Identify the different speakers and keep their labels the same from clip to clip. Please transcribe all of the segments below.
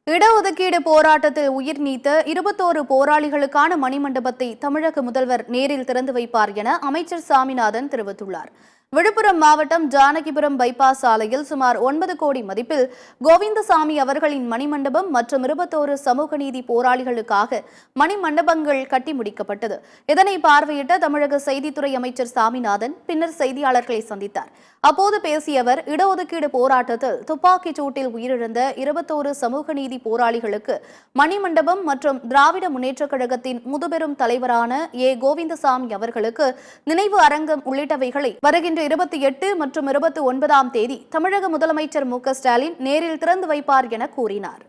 Speaker 1: இடஒதுக்கீடு போராட்டத்தில் உயிர் நீத்த 21 போராளிகளுக்கான மணிமண்டபத்தை தமிழக முதல்வர் நேரில் திறந்து வைப்பார் என அமைச்சர் சாமிநாதன் தெரிவித்துள்ளார். விழுப்புரம் மாவட்டம் ஜானகிபுரம் பைபாஸ் சாலையில் சுமார் 9 கோடி மதிப்பில் கோவிந்தசாமி அவர்களின் மணிமண்டபம் மற்றும் 21 சமூக நீதி போராளிகளுக்காக மணிமண்டபங்கள் கட்டி முடிக்கப்பட்டது. இதனை பார்வையிட்ட தமிழக செய்தித்துறை அமைச்சர் சாமிநாதன் பின்னர் செய்தியாளர்களை சந்தித்தார். அப்போது பேசிய அவர், இடஒதுக்கீடு போராட்டத்தில் துப்பாக்கிச் சூட்டில் உயிரிழந்த 21 சமூக நீதி போராளிகளுக்கு மணிமண்டபம் மற்றும் திராவிட முன்னேற்றக் கழகத்தின் முதுபெரும் தலைவரான கோவிந்தசாமி அவர்களுக்கு நினைவு அரங்கம் உள்ளிட்டவைகளை வருகின்ற 28 மற்றும் 29ஆம் தேதி தமிழக முதலமைச்சர் மு.க.ஸ்டாலின் நேரில் திறந்து வைப்பார் என கூறினார்.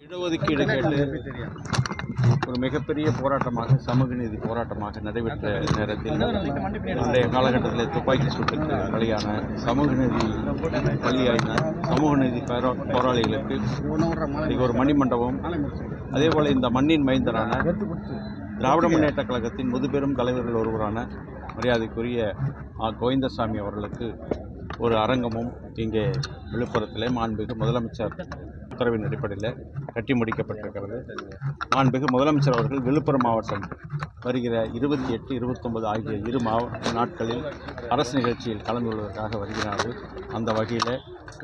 Speaker 2: இடஒதுக்கீடு கேட்டு ஒரு மிகப்பெரிய போராட்டமாக சமூக நீதி போராட்டமாக நடைபெற்ற நேரத்தில் இன்றைய காலகட்டத்தில் துப்பாக்கி சூட்டுக்கு பலியான சமூக நீதி சமூக நீதி போராளிகளுக்கு ஒரு மணிமண்டபம், அதேபோல் இந்த மண்ணின் மைந்தரான திராவிட முன்னேற்ற கழகத்தின் முதுபெரும் தலைவர்கள் ஒருவரான மரியாதைக்குரிய கோவிந்தசாமி அவர்களுக்கு ஒரு அரங்கமும் இங்கே விழுப்புரத்திலே மாண்புமிகு முதலமைச்சர் உத்தரவின் அடிப்படையில் கட்டி முடிக்கப்பட்டிருக்கிறது. மாண்புமிகு முதலமைச்சர் அவர்கள் விழுப்புரம் மாவட்டம் வருகிற 28, 29 ஆகிய இரு நாட்களில் அரசு நிகழ்ச்சியில் கலந்து கொள்வதற்காக வருகிறார்கள். அந்த வகையில்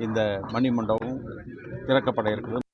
Speaker 2: இந்த மணிமண்டபமும் திறக்கப்பட இருக்கிறது.